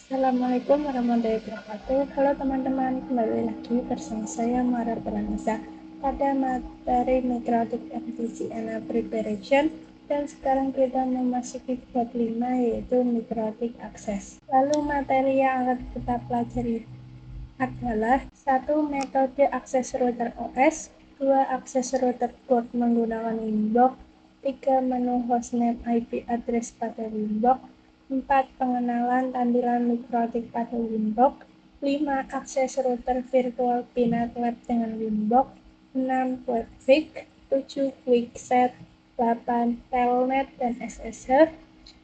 Assalamualaikum warahmatullahi wabarakatuh. Halo teman-teman, kembali lagi bersama saya Mara Pranisa pada materi Mikrotik MTC Preparation, dan sekarang kita memasuki bab 5 yaitu Mikrotik Akses. Lalu materi yang akan kita pelajari adalah 1. Metode akses router OS, 2. Akses router board menggunakan Winbox, 3. Menu hostname IP address pada Winbox, 4. Pengenalan tampilan Mikrotik pada Winbox, 5. Akses router virtual PNAT Lab dengan Winbox, 6. Webfig, 7. QuickSet, 8. Telnet dan SSH,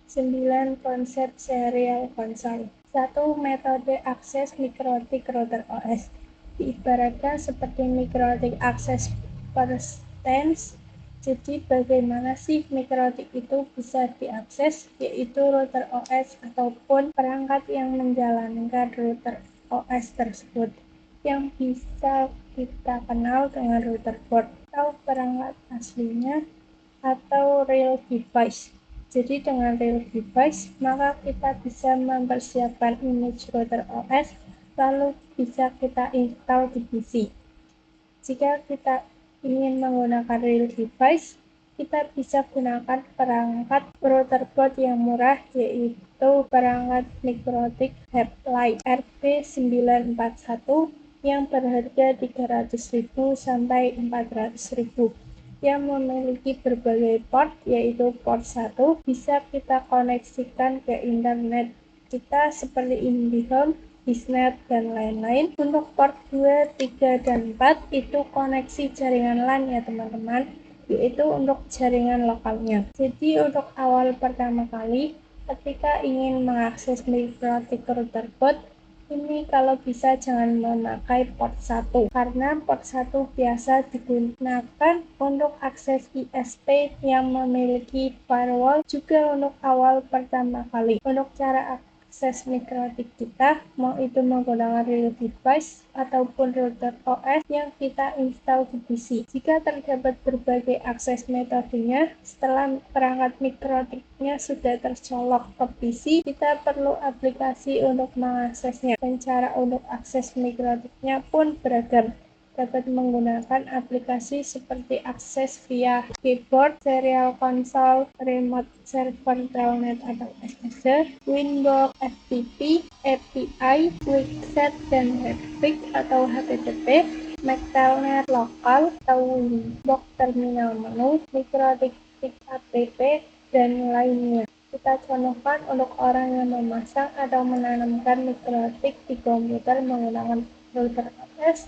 9. Konsep serial console. 1. Metode akses Mikrotik router OS diibaratkan seperti Mikrotik akses perstance. Jadi bagaimana sih Mikrotik itu bisa diakses, yaitu router OS ataupun perangkat yang menjalankan router OS tersebut, yang bisa kita kenal dengan router board atau perangkat aslinya atau real device. Jadi dengan real device, maka kita bisa mempersiapkan image router OS, lalu bisa kita install di PC. Jika kita ingin menggunakan real device, kita bisa gunakan perangkat router board yang murah, yaitu perangkat Mikrotik Headlight RP941 yang berharga 300.000 sampai 400.000, yang memiliki berbagai port, yaitu port 1 bisa kita koneksikan ke internet kita seperti IndiHome, Bisnet, dan lain-lain. Untuk port 2, 3, dan 4 itu koneksi jaringan LAN ya teman-teman, yaitu untuk jaringan lokalnya. Jadi untuk awal pertama kali ketika ingin mengakses Mikrotik router board, ini kalau bisa jangan memakai port 1, karena port 1 biasa digunakan untuk akses ISP yang memiliki firewall. Juga untuk awal pertama kali, untuk cara akses Mikrotik kita, mau itu menggunakan real device ataupun router OS yang kita install di PC. Jika terdapat berbagai akses metodenya, setelah perangkat Mikrotiknya sudah tercolok ke PC, kita perlu aplikasi untuk mengaksesnya. Dan cara untuk akses Mikrotiknya pun beragam, dapat menggunakan aplikasi seperti akses via keyboard, serial console, remote server, telnet atau SSH, Winbox, FTP, API, QuickSet, dan Webfig atau HTTP, MAC telnet lokal atau Winbox terminal menu, Mikrotik app, dan lainnya. Kita contohkan untuk orang yang memasang atau menanamkan Mikrotik di komputer menggunakan router OS,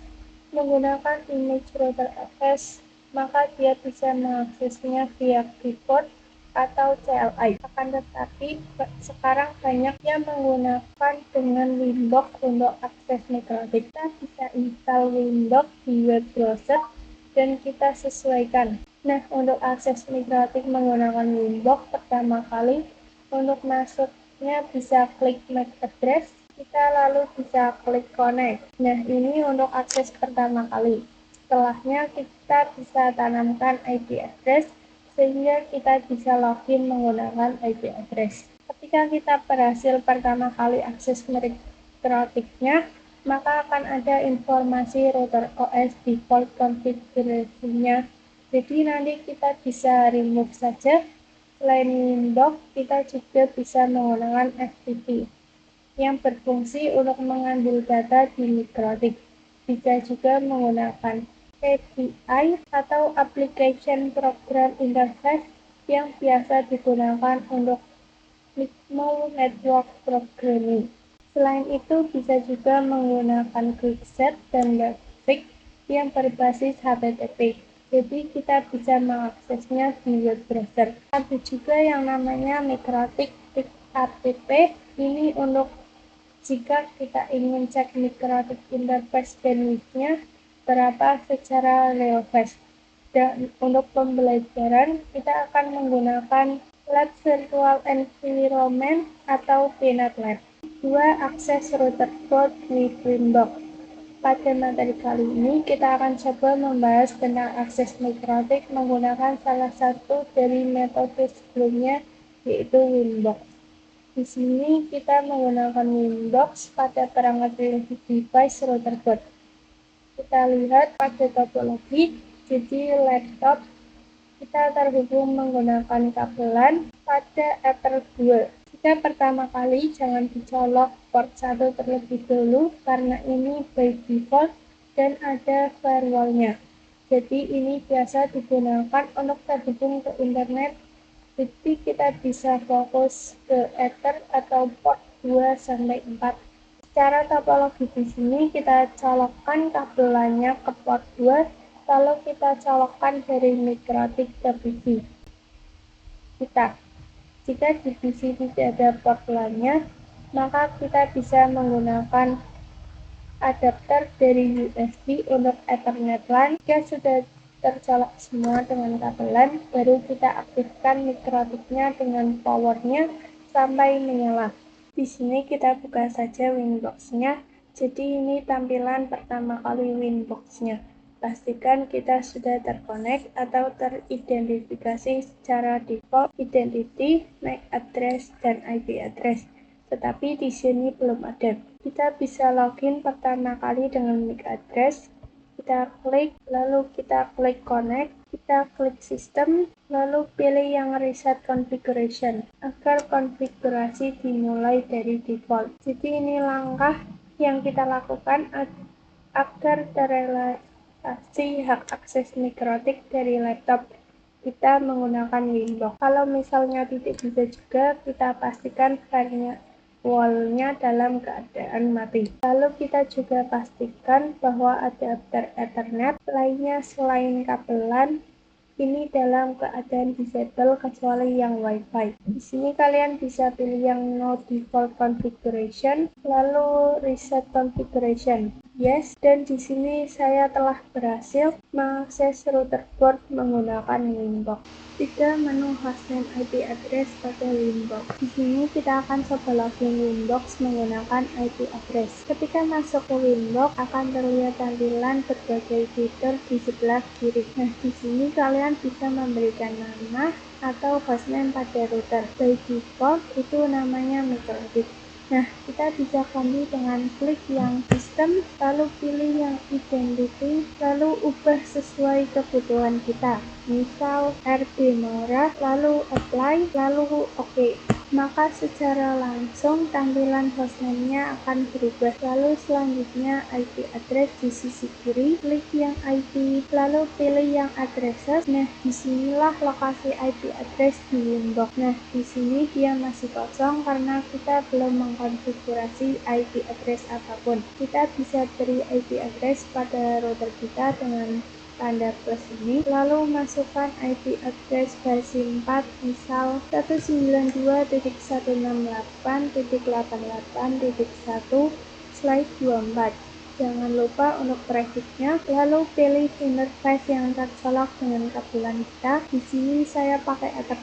menggunakan image router OS, maka dia bisa mengaksesnya via keyboard atau CLI. Akan tetapi sekarang banyak yang menggunakan dengan Winbox untuk akses Mikrotik. Kita bisa install Winbox di web browser dan kita sesuaikan. Nah, untuk akses Mikrotik menggunakan Winbox pertama kali, untuk masuknya bisa klik MAC address, kita lalu bisa klik connect. Nah, ini untuk akses pertama kali. Setelahnya kita bisa tanamkan IP address sehingga kita bisa login menggunakan IP address. Ketika kita berhasil pertama kali akses Mikrotiknya, maka akan ada informasi router OS default konfigurasinya. Jadi nanti kita bisa remove saja. Selain Windows, kita juga bisa menggunakan FTP yang berfungsi untuk mengambil data di Mikrotik. Bisa juga menggunakan API atau Application Program Interface yang biasa digunakan untuk minimal network programming. Selain itu, bisa juga menggunakan QuickSet dan Webfig yang berbasis HTTP. Jadi kita bisa mengaksesnya di web browser. Ada juga yang namanya Mikrotik app. Ini untuk jika kita ingin cek Mikrotik interface bandwidth-nya berapa secara real fast. Dan untuk pembelajaran, kita akan menggunakan Lab Virtual Environment atau PNAT Lab. 2. Akses router board with Winbox. Pada materi kali ini, kita akan coba membahas tentang akses Mikrotik menggunakan salah satu dari metode sebelumnya, yaitu Winbox. Di sini kita menggunakan Windows pada perangkat device router. Kita lihat pada topologi, jadi laptop kita terhubung menggunakan kabelan pada Ether 2. Jika pertama kali jangan dicolok port 1 terlebih dulu karena ini by default dan ada firewall-nya. Jadi ini biasa digunakan untuk terhubung ke internet. Jadi kita bisa fokus ke Ether atau port 2 sampai 4. Secara topologi di sini kita colokkan kabelannya ke port 2, lalu kita colokkan dari mikrotik ke PC kita. Jika di PC tidak ada port LAN-nya, maka kita bisa menggunakan adapter dari USB untuk Ethernet LAN. Jika sudah tercolok semua dengan kabel LAN, baru kita aktifkan mikrotiknya dengan powernya sampai menyala. Di sini kita buka saja Winbox-nya. Jadi ini tampilan pertama kali Winbox-nya. Pastikan kita sudah terkonek atau teridentifikasi secara default identity, MAC address, dan IP address. Tetapi di sini belum ada. Kita bisa login pertama kali dengan MAC address. Kita klik, lalu kita klik connect, kita klik sistem, lalu pilih yang reset configuration agar konfigurasi dimulai dari default. Jadi ini langkah yang kita lakukan agar terrealisasi hak akses mikrotik dari laptop kita menggunakan Windows. Kalau misalnya tidak bisa juga, kita pastikan firewall-nya dalam keadaan mati. Lalu kita juga pastikan bahwa adapter Ethernet lainnya selain kabel LAN ini dalam keadaan disable kecuali yang Wi-Fi. Di sini kalian bisa pilih yang no default configuration, lalu reset configuration. Yes, dan di sini saya telah berhasil mengakses router board menggunakan Winbox. 3. Menu hostname IP address pada Winbox. Di sini kita akan coba login Winbox menggunakan IP address. Ketika masuk ke Winbox akan terlihat tampilan berbagai fitur di sebelah kiri. Nah, di sini kalian bisa memberikan nama atau hostname pada router. By default itu namanya microtik. Nah, kita bisa ganti dengan klik yang sistem, lalu pilih yang identity, lalu ubah sesuai kebutuhan kita. Misal RB Maura, lalu apply, lalu OK. Maka secara langsung tampilan hostname-nya akan berubah. Lalu selanjutnya IP address di sisi kiri, klik yang IP, lalu pilih yang addresses. Nah, disinilah lokasi IP address di Winbox. Nah, di sini dia masih kosong karena kita belum mengkonfigurasi IP address apapun. Kita bisa beri IP address pada router kita dengan tanda plus ini, lalu masukkan IP address versi 4, misal 192.168.88.1/24. Jangan lupa untuk trafficnya, lalu pilih interface yang tercolok dengan kabelan kita. Di sini saya pakai Ether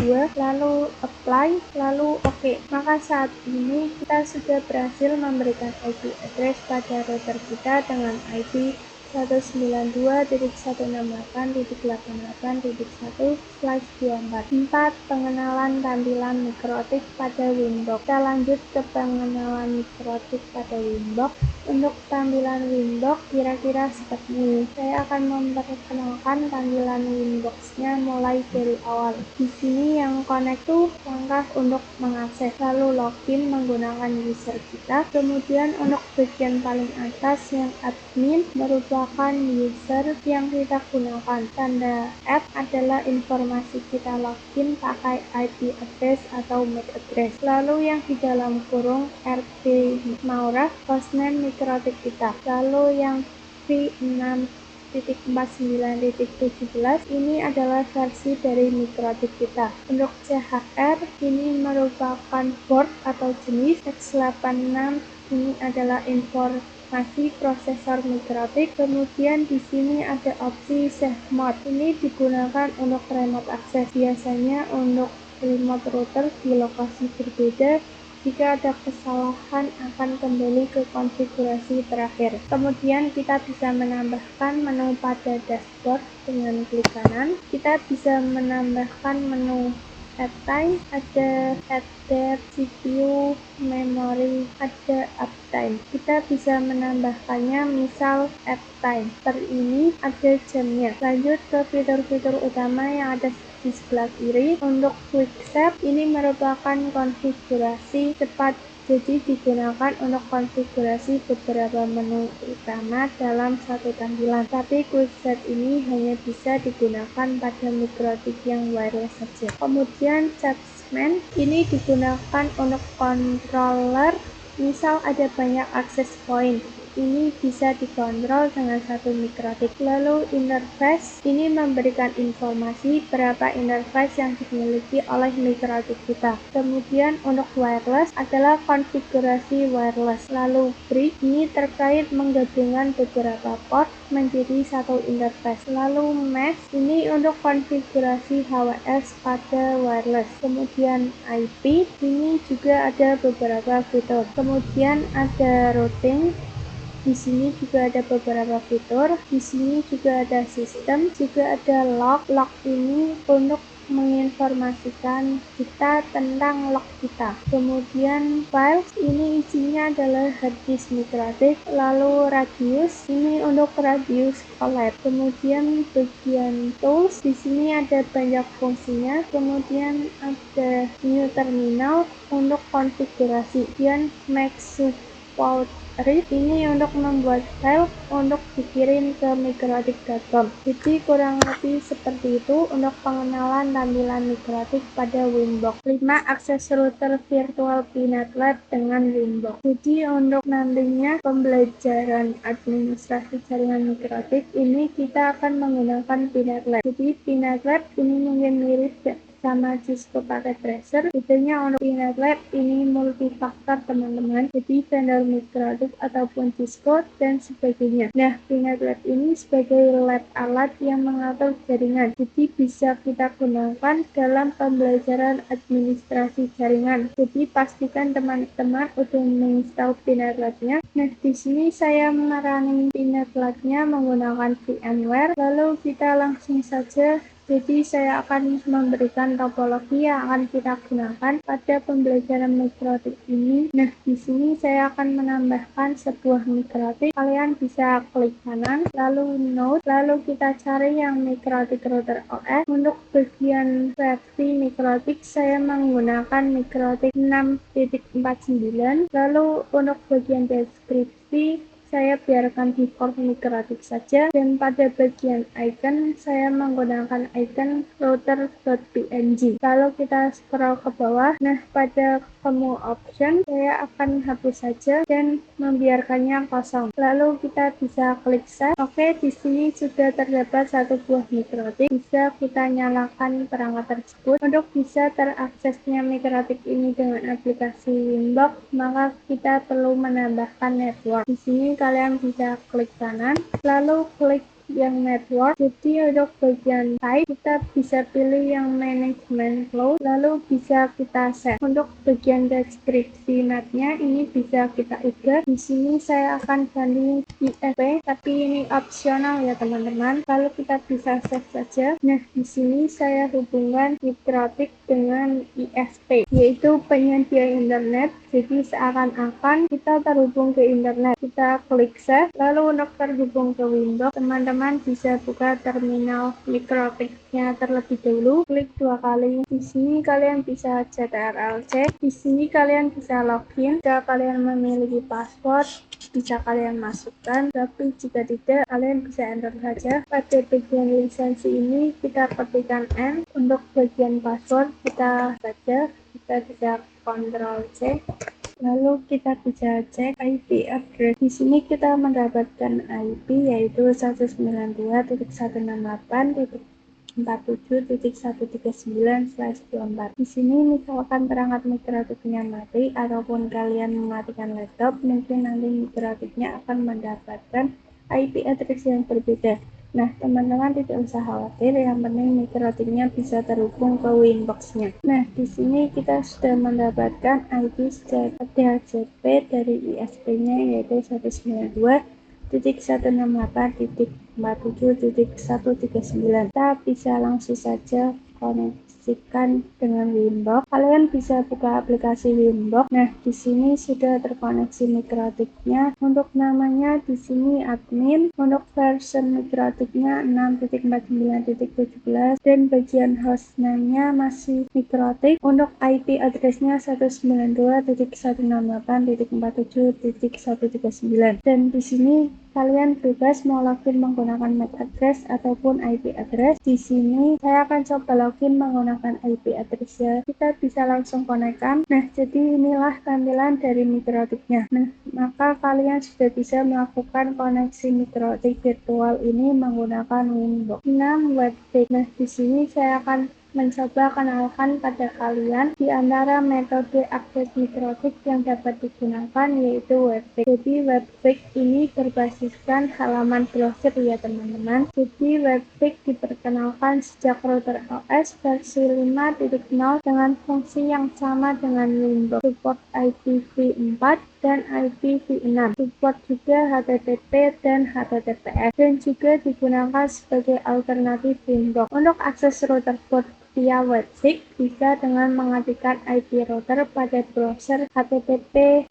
2, lalu apply, lalu OK. Maka saat ini kita sudah berhasil memberikan IP address pada router kita dengan IP 192.168.88.1/24. 4. Pengenalan tampilan mikrotik pada Winbox. Kita lanjut ke pengenalan mikrotik pada Winbox. Untuk tampilan Winbox kira-kira seperti ini. Saya akan memperkenalkan tampilan Winbox-nya mulai dari awal. Di sini yang connect tuh langkah untuk mengakses, lalu login menggunakan user kita. Kemudian untuk bagian paling atas yang admin merupakan user yang kita gunakan. Tanda add adalah informasi kita login pakai IP address atau MAC address. Lalu yang di dalam kurung RB Maura hostname mikrotik kita. Lalu yang V6.49.17 ini adalah versi dari mikrotik kita. Untuk CHR ini merupakan port atau jenis. X86 ini adalah masih prosesor mikrotik. Kemudian di sini ada opsi save mode. Ini digunakan untuk remote access. Biasanya untuk remote router di lokasi berbeda. Jika ada kesalahan akan kembali ke konfigurasi terakhir. Kemudian kita bisa menambahkan menu pada dashboard dengan klik kanan. Kita bisa menambahkan menu add time, ada add date, CPU, memory, ada uptime. Kita bisa menambahkannya, misal add time. Per ini ada jamnya. Lanjut ke fitur-fitur utama yang ada di sebelah kiri. Untuk quick save, ini merupakan konfigurasi cepat, jadi digunakan untuk konfigurasi beberapa menu utama dalam satu tampilan. Tapi quick save ini hanya bisa digunakan pada mikrotik yang wireless saja. Kemudian judgment ini digunakan untuk controller, misal ada banyak access point. Ini bisa dikontrol dengan satu mikrotik. Lalu interface ini memberikan informasi berapa interface yang dimiliki oleh mikrotik kita. Kemudian untuk wireless adalah konfigurasi wireless. Lalu bridge ini terkait menggabungkan beberapa port menjadi satu interface. Lalu mesh ini untuk konfigurasi HWS pada wireless. Kemudian IP ini juga ada beberapa fitur. Kemudian ada routing. Di sini juga ada beberapa fitur. Di sini juga ada sistem, juga ada log. Log ini untuk menginformasikan kita tentang log kita. Kemudian files ini isinya adalah harddisk mikrotik. Lalu radius ini untuk radius collab. Kemudian bagian tools, di sini ada banyak fungsinya. Kemudian ada new terminal untuk konfigurasi. Kemudian make support read ini untuk membuat file untuk dikirim ke mikrotik.com. Jadi kurang lebih seperti itu untuk pengenalan tampilan mikrotik pada Winbox. 5. Akses router virtual Pinet Lab dengan Winbox. Jadi untuk nantinya pembelajaran administrasi jaringan mikrotik ini kita akan menggunakan Pinet Lab. Jadi Pinet Lab ini mungkin mirip sama Cisco pakai tracer. Bedanya untuk Pinet Lab ini multifaktor teman-teman, jadi vendor mikrotik ataupun Cisco dan sebagainya. Nah, Pinet Lab ini sebagai lab alat yang mengatur jaringan, jadi bisa kita gunakan dalam pembelajaran administrasi jaringan. Jadi pastikan teman-teman udah menginstal Pinet Lab-nya. Nah, di sini saya merunning Pinet Lab-nya menggunakan VMware. Lalu kita langsung saja. Jadi saya akan memberikan topologi yang akan kita gunakan pada pembelajaran mikrotik ini. Nah, di sini saya akan menambahkan sebuah mikrotik. Kalian bisa klik kanan, lalu node, lalu kita cari yang mikrotik router OS. Untuk bagian versi mikrotik saya menggunakan mikrotik 6.49. Lalu untuk bagian deskripsi saya biarkan default mikrotik saja, dan pada bagian icon saya menggunakan icon router.png. Kalau kita scroll ke bawah, nah pada menu option saya akan hapus saja dan membiarkannya kosong. Lalu kita bisa klik save. Oke, di sini sudah terdapat satu buah mikrotik. Bisa kita nyalakan perangkat tersebut. Untuk bisa teraksesnya mikrotik ini dengan aplikasi Winbox, maka kita perlu menambahkan network. Di sini kalian bisa klik kanan, lalu klik yang network. Jadi untuk bagian type kita bisa pilih yang management flow, lalu bisa kita set. Untuk bagian deskripsi NAT-nya ini bisa kita ubah. Di sini saya akan ganti ISP, tapi ini opsional ya teman-teman. Lalu kita bisa save saja. Nah, di sini saya hubungkan mikrotik dengan ISP, yaitu penyedia internet. Jadi seakan-akan kita terhubung ke internet. Kita klik save, lalu untuk terhubung ke Windows, teman-teman bisa buka terminal mikrotiknya terlebih dahulu. Klik 2 kali. Di sini kalian bisa CTRL-C. Di sini kalian bisa login. Jika kalian memiliki password, bisa kalian masukkan. Tapi jika tidak, kalian bisa enter saja. Pada bagian lisensi ini kita ketikkan N. Untuk bagian password kita baca. Kita bisa Ctrl C, lalu kita bisa cek IP address. Di sini kita mendapatkan IP yaitu 192.168.47.139/24. Di sini misalkan perangkat mikrotiknya mati ataupun kalian mematikan laptop, mungkin nanti mikrotiknya akan mendapatkan IP address yang berbeda. Nah, teman-teman tidak usah khawatir, yang penting mikrotiknya bisa terhubung ke Winbox-nya. Nah, di sini kita sudah mendapatkan IP DHCP dari ISP-nya yaitu 192.168.47.139. Kita bisa langsung saja koneksi dikonektikan dengan Winbox, kalian bisa buka aplikasi Winbox. Nah, di sini sudah terkoneksi mikrotiknya. Untuk namanya di sini admin, untuk version mikrotiknya 6.49.17 dan bagian hostname-nya masih mikrotik. Untuk IP address-nya 192.168.47.139 dan di sini kalian bebas mau login menggunakan MAC address ataupun IP address. Di sini saya akan coba login menggunakan IP address ya. Kita bisa langsung konekkan. Nah, jadi inilah tampilan dari mikrotiknya. Nah, maka kalian sudah bisa melakukan koneksi mikrotik virtual ini menggunakan Winbox 6 Webfake. Nah, di sini saya akan mencoba kenalkan pada kalian di antara metode akses mikrotik yang dapat digunakan yaitu Webfake. Jadi Webfake ini berbasiskan halaman browser ya teman-teman. Jadi Webfake diperkenalkan sejak router OS versi 5.0 dengan fungsi yang sama dengan Windows, support IPv4 dan IPv6, support juga HTTP dan HTTPS, dan juga digunakan sebagai alternatif Windows. Untuk akses router port via Webfake bisa dengan mengetikkan IP router pada browser http://2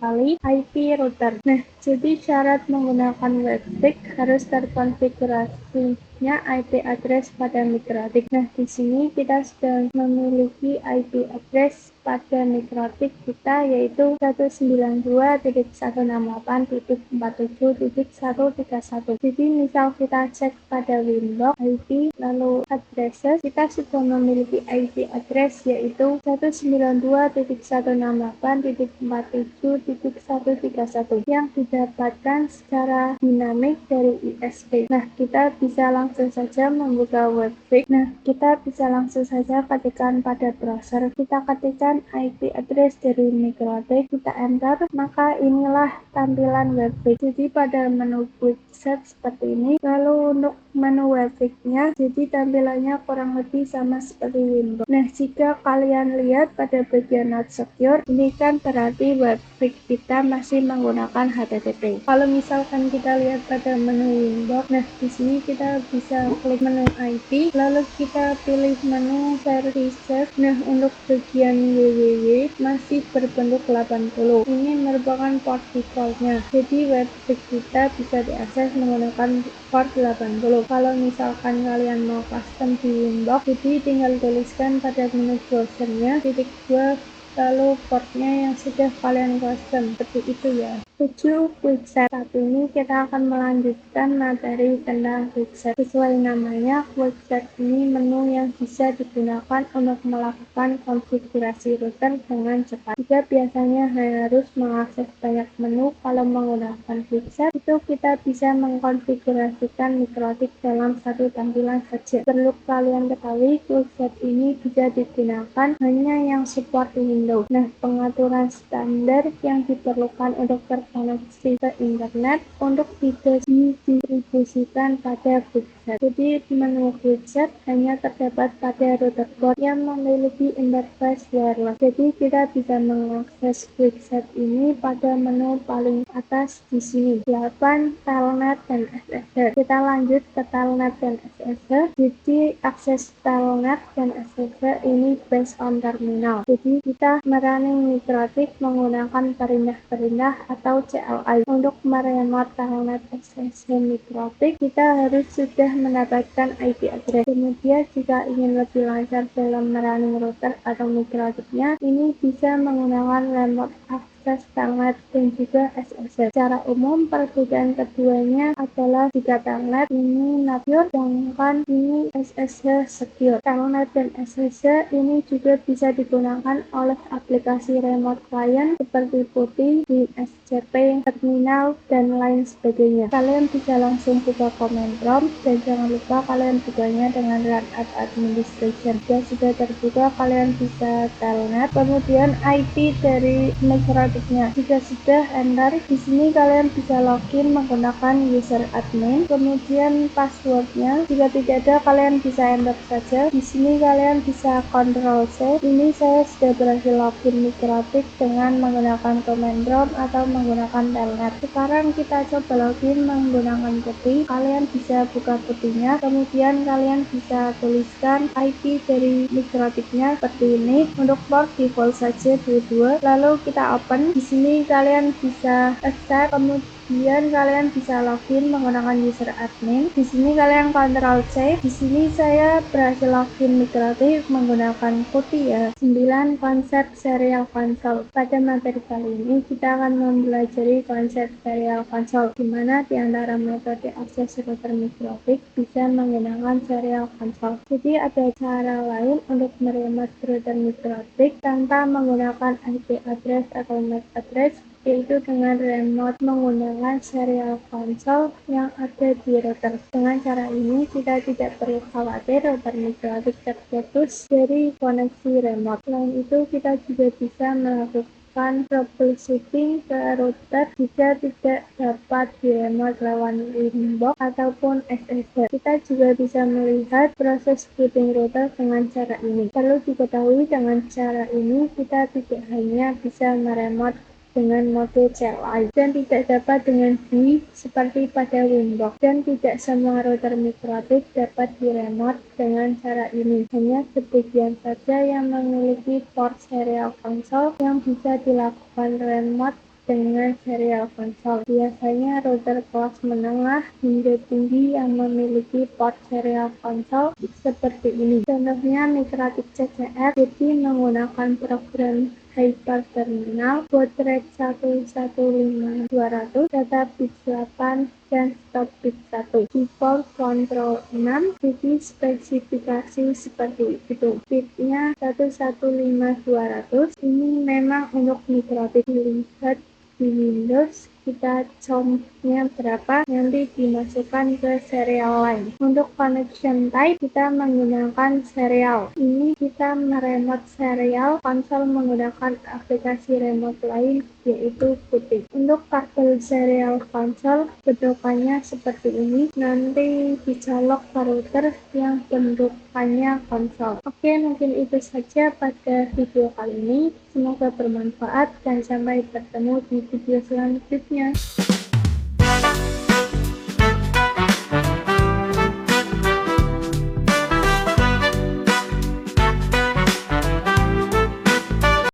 kali IP router. Nah, jadi syarat menggunakan Webfake harus terkonfigurasinya IP address pada mikrotik. Nah, di sini kita sudah memiliki IP address pada mikrotik kita yaitu 192.168.47.131. Jadi misal kita cek pada Windows IP lalu addresses, kita sudah memiliki IP address yaitu 192.168.47.131 yang didapatkan secara dinamik dari ISP. Nah, kita bisa langsung saja membuka Webfake. Nah, kita bisa langsung saja ketikkan pada browser. Kita ketikkan IP address dari mikrotik, kita enter, maka inilah tampilan Webfake. Jadi pada menu quick search seperti ini. Lalu untuk menu Webfake-nya, jadi tampilannya kurang lebih sama seperti Windows. Nah, jika kalian lihat pada bagian not secure, ini kan berarti Webfake kita masih menggunakan HTTP. Kalau misalkan kita lihat pada menu Windows, nah di sini kita bisa klik menu IP, lalu kita pilih menu services. Nah, untuk bagian www masih berbentuk 80. Ini merupakan port defaultnya. Jadi Webfake kita bisa diakses menggunakan port 80. Kalau misalkan kalian mau custom di Windows, jadi tinggal tuliskan pada menu browsernya /2 lalu portnya yang sudah kalian custom seperti itu ya. 7 quickset. Saat ini kita akan melanjutkan materi tentang quickset. Sesuai namanya, quickset ini menu yang bisa digunakan untuk melakukan konfigurasi router dengan cepat. Jika biasanya harus mengakses banyak menu kalau menggunakan quickset, itu kita bisa mengkonfigurasikan mikrotik dalam satu tampilan saja. Perlu kalian ketahui, quickset ini bisa digunakan hanya yang support Windows. Nah, pengaturan standar yang diperlukan untuk terkoneksi ke internet untuk tidak didistribusikan pada quickset. Jadi menu quickset hanya terdapat pada router board yang memiliki interface wireless. Jadi kita bisa mengakses quickset ini pada menu paling atas di sini 8 telnet dan SSH. Kita lanjut ke telnet dan SSH. Jadi akses telnet dan SSH ini based on terminal. Jadi kita merunning mikrotik menggunakan perintah-perintah atau CLI. Untuk meremote telnet SSH mikrotik, kita harus sudah mendapatkan IP address. Kemudian jika ingin lebih lancar dalam merunning router atau mikrotiknya, ini bisa menggunakan remote akses telnet dan juga SSH. Secara umum perbedaan keduanya adalah jika telnet ini not secure, sedangkan ini SSH secure. Telnet dan SSH ini juga bisa digunakan oleh aplikasi remote client seperti PuTTY, SCP, terminal, dan lain sebagainya. Kalian bisa langsung buka command prompt dan jangan lupa kalian bukanya dengan run as administration. Jika sudah terbuka, kalian bisa telnet, kemudian IP dari mikrotik mikrotiknya. Jika sudah enter, di sini kalian bisa login menggunakan user admin, kemudian passwordnya. Jika tidak ada, kalian bisa enter saja. Di sini kalian bisa Ctrl C. Ini saya sudah berhasil login mikrotik dengan menggunakan command prompt atau menggunakan telnet. Sekarang kita coba login menggunakan putih. Kalian bisa buka putihnya, kemudian kalian bisa tuliskan IP dari mikrotiknya seperti ini. Untuk port default saja 22. Lalu kita open. Di sini kalian bisa accept, kemudian kalian bisa login menggunakan user admin. Di sini kalian Ctrl C. Di sini saya berhasil login mikrotik menggunakan putih ya. 9. Konsep serial console. Pada materi kali ini kita akan mempelajari konsep serial console, di mana di antara metode akses router mikrotik bisa menggunakan serial console. Jadi ada cara lain untuk meremote router mikrotik tanpa menggunakan IP address atau MAC address, yaitu dengan remote menggunakan serial console yang ada di router. Dengan cara ini kita tidak perlu khawatir router mikrotik terputus dari koneksi remote. Selain itu kita juga bisa melakukan troubleshooting ke router jika tidak dapat di-remote lewat Winbox ataupun SSH. Kita juga bisa melihat proses booting router dengan cara ini. Perlu diketahui dengan cara ini kita tidak hanya bisa meremote dengan mode CLI dan tidak dapat dengan GUI seperti pada Winbox, dan tidak semua router mikrotik dapat di-remote dengan cara ini. Hanya sebagian saja yang memiliki port serial console yang bisa dilakukan remote dengan serial console. Biasanya router kelas menengah hingga tinggi yang memiliki port serial console seperti ini. Contohnya mikrotik CCR, jadi menggunakan program hyperterminal, baud rate 115200, data bit 8, dan stop bit 1. Default control 6, jadi spesifikasi seperti itu. Bitnya 115200. Ini memang untuk mikrotik. Dilihat di Windows, kita comnya berapa, nanti dimasukkan ke serial line. Untuk connection type, kita menggunakan serial. Ini kita meremote serial console menggunakan aplikasi remote lain, yaitu putih. Untuk kabel serial console, bentukannya seperti ini. Nanti dicolok ke router yang bentukannya konsol. Oke, mungkin itu saja pada video kali ini. Semoga bermanfaat dan sampai bertemu di video selanjutnya.